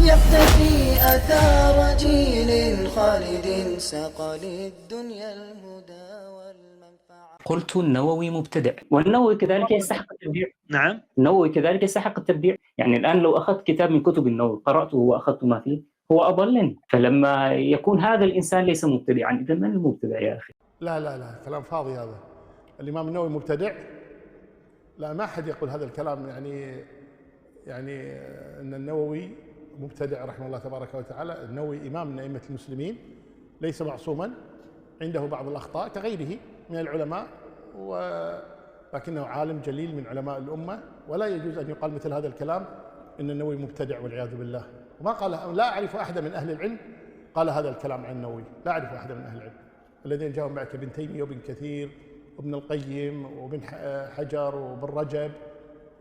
يقتفي أثار جيل خالد ساق للدنيا الهدى والمنفعة. قلت النووي مبتدع، والنووي كذلك يستحق التبديع. نعم، النووي كذلك يستحق التبديع. يعني الآن لو أخذت كتاب من كتب النووي قرأته وأخذت ما فيه هو أضلني. فلما يكون هذا الإنسان ليس مبتدعا، إذا من المبتدع يا أخي؟ لا لا لا، كلام فاضي هذا. الإمام النووي مبتدع؟ لا، ما أحد يقول هذا الكلام. يعني أن النووي مبتدع رحمه الله تبارك وتعالى. النووي إمام من أئمة المسلمين، ليس معصوما، عنده بعض الأخطاء كغيره من العلماء، ولكنه عالم جليل من علماء الأمة، ولا يجوز أن يقال مثل هذا الكلام إن النووي مبتدع والعياذ بالله. وما قال، لا أعرف أحد من أهل العلم قال هذا الكلام عن النووي، لا أعرف أحد من أهل العلم الذين جاءوا معك، ابن تيمية وابن كثير وابن القيم وابن حجر وابن رجب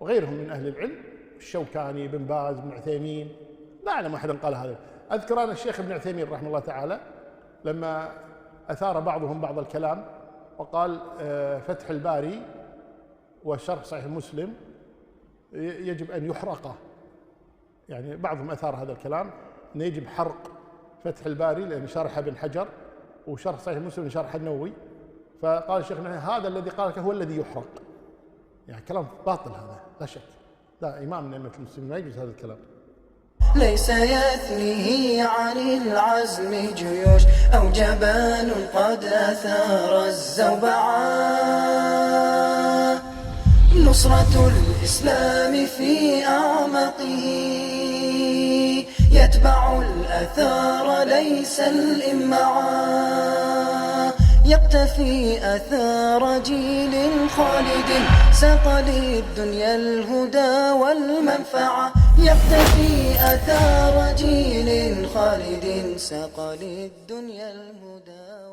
وغيرهم من أهل العلم، الشوكاني، بن باز، بن عثيمين، لا أعلم أحدا قال هذا. أذكر أن الشيخ ابن عثيمين رحمه الله تعالى لما أثار بعضهم بعض الكلام وقال فتح الباري وشرح صحيح مسلم يجب أن يحرقه. يعني بعضهم أثار هذا الكلام أن يجب حرق فتح الباري لأن شرح ابن حجر وشرح صحيح مسلم شرح النووي. فقال الشيخ هذا الذي قالك هو الذي يحرق. يعني كلام باطل هذا لا شك. لا، إمام من أئمة المسلمين ما يجوز هذا الكلام. ليس يثنيه عن العزم جيوش أو جبان قد أثار الزوبعة. نصرة الإسلام في أعمقه يتبع الأثار ليس الإمعاء. يقتفي أثار جيل خالد ساق للدنيا الهدى والمنفعة. يقتفي أثار جيل خالد ساق للدنيا الهدى